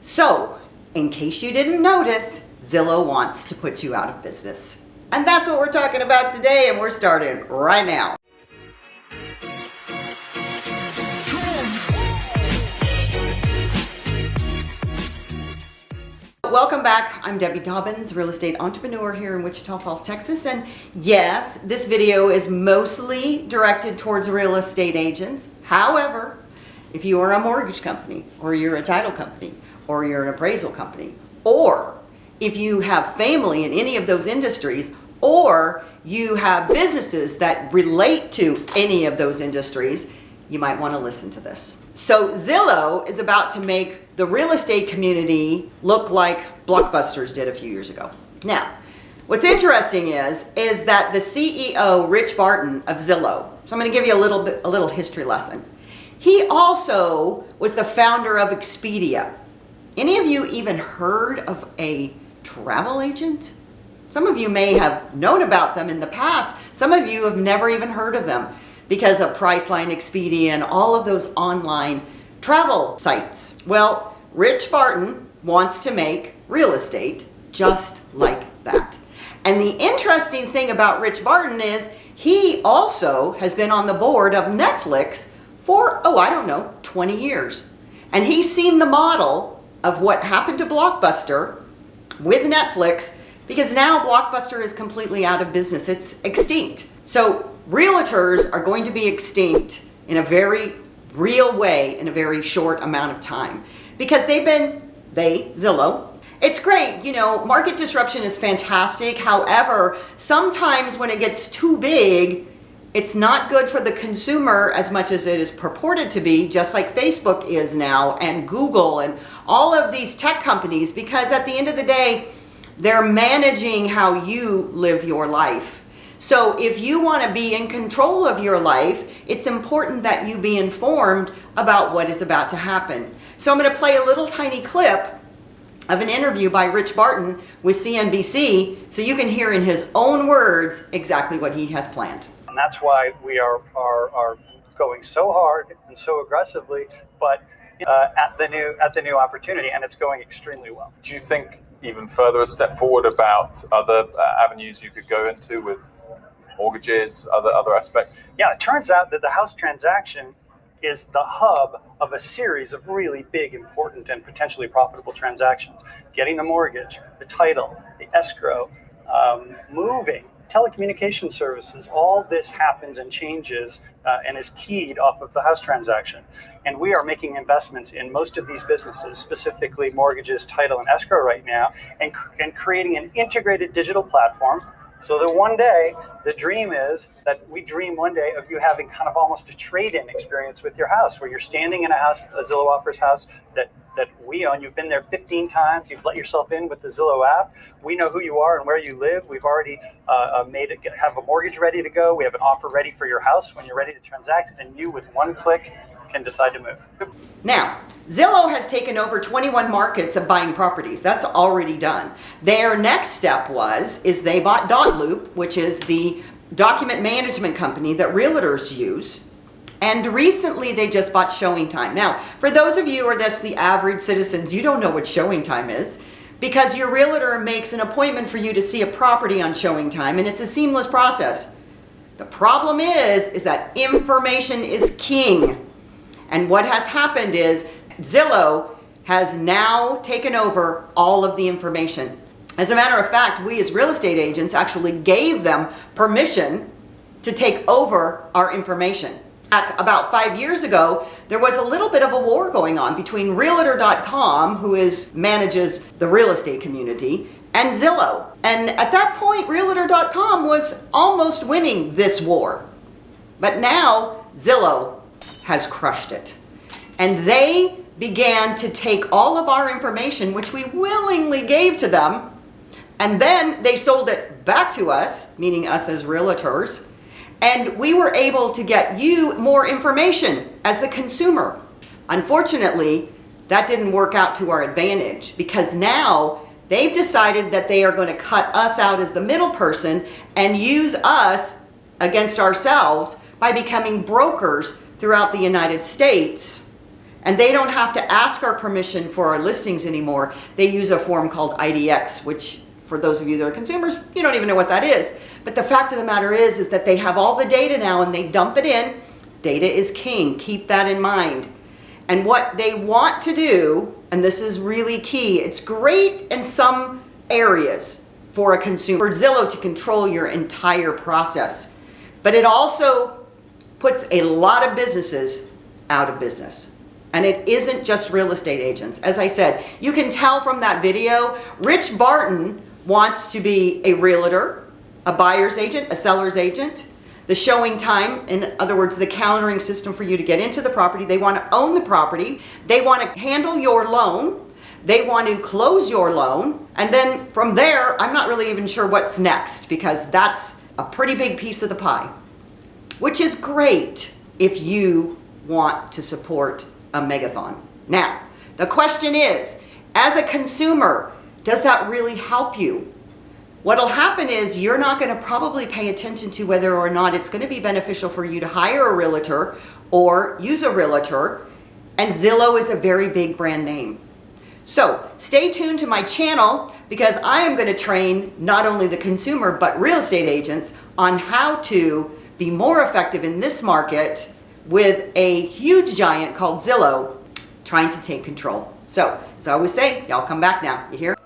So, in case you didn't notice, Zillow wants to put you out of business. And that's what we're talking about today, and we're starting right now. Welcome back. I'm Debbie Dobbins, real estate entrepreneur here in Wichita Falls, Texas. And yes, this video is mostly directed towards real estate agents. However, if you are a mortgage company, or you're a title company, or you're an appraisal company, or if you have family in any of those industries, or you have businesses that relate to any of those industries, you might want to listen to this. So Zillow is about to make the real estate community look like Blockbusters did a few years ago. Now, what's interesting is that the CEO, Rich Barton of Zillow, so I'm going to give you a little history lesson. He also was the founder of Expedia. Any of you even heard of a travel agent? Some of you may have known about them in the past. Some of you have never even heard of them because of Priceline, Expedia, and all of those online travel sites. Well, Rich Barton wants to make real estate just like that. And the interesting thing about Rich Barton is he also has been on the board of Netflix for, 20 years. And he's seen the model of what happened to Blockbuster with Netflix, because now Blockbuster is completely out of business. It's extinct. So realtors are going to be extinct in a very real way in a very short amount of time, because Zillow, it's great, market disruption is fantastic. However, sometimes when it gets too big, it's not good for the consumer as much as it is purported to be, just like Facebook is now, and Google, and all of these tech companies, because at the end of the day, they're managing how you live your life. So if you want to be in control of your life, it's important that you be informed about what is about to happen. So I'm going to play a little tiny clip of an interview by Rich Barton with CNBC so you can hear in his own words exactly what he has planned. And that's why we are going so hard and so aggressively, but at the new opportunity, and it's going extremely well. Do you think even further a step forward about other avenues you could go into with mortgages, other aspects? Yeah, it turns out that the house transaction is the hub of a series of really big, important, and potentially profitable transactions. Getting the mortgage, the title, the escrow, moving, telecommunication services, all this happens and changes and is keyed off of the house transaction. And we are making investments in most of these businesses, specifically mortgages, title, and escrow right now, and creating an integrated digital platform so that one day, the dream is that we dream one day of you having kind of almost a trade-in experience with your house, where you're standing in a house, a Zillow offers house that we own. You've been there 15 times. You've let yourself in with the Zillow app. We know who you are and where you live. We've already have a mortgage ready to go. We have an offer ready for your house when you're ready to transact, and you, with one click, can decide to move. Now, Zillow has taken over 21 markets of buying properties. That's already done. Their next step is they bought dotloop, which is the document management company that realtors use. And recently they just bought ShowingTime. Now, for those of you, or that's the average citizens, you don't know what ShowingTime is, because your realtor makes an appointment for you to see a property on ShowingTime, and it's a seamless process. The problem is that information is king. And what has happened is Zillow has now taken over all of the information. As a matter of fact, we as real estate agents actually gave them permission to take over our information. About 5 years ago, there was a little bit of a war going on between Realtor.com, who manages the real estate community, and Zillow. And at that point, Realtor.com was almost winning this war. But now Zillow has crushed it. And they began to take all of our information, which we willingly gave to them, and then they sold it back to us, meaning us as realtors, and we were able to get you more information as the consumer. Unfortunately, that didn't work out to our advantage, because now they've decided that they are going to cut us out as the middle person and use us against ourselves by becoming brokers throughout the United States And they don't have to ask our permission for our listings anymore. They use a form called IDX, which for those of you that are consumers, you don't even know what that is. But the fact of the matter is that they have all the data now and they dump it in. Data is king. Keep that in mind. And what they want to do, and this is really key, it's great in some areas for a consumer, for Zillow to control your entire process. But it also puts a lot of businesses out of business. And it isn't just real estate agents. As I said, you can tell from that video, Rich Barton wants to be a realtor, a buyer's agent, a seller's agent. The showing time, in other words, the calendaring system for you to get into the property. They want to own the property. They want to handle your loan. They want to close your loan. And then from there, I'm not really even sure what's next because that's a pretty big piece of the pie, which is great if you want to support a megathon. Now, the question is, as a consumer, does that really help you? What'll happen is you're not going to probably pay attention to whether or not it's going to be beneficial for you to hire a realtor or use a realtor. And Zillow is a very big brand name. So stay tuned to my channel because I am going to train not only the consumer but real estate agents on how to be more effective in this market with a huge giant called Zillow trying to take control. So as I always say, y'all come back now. You hear?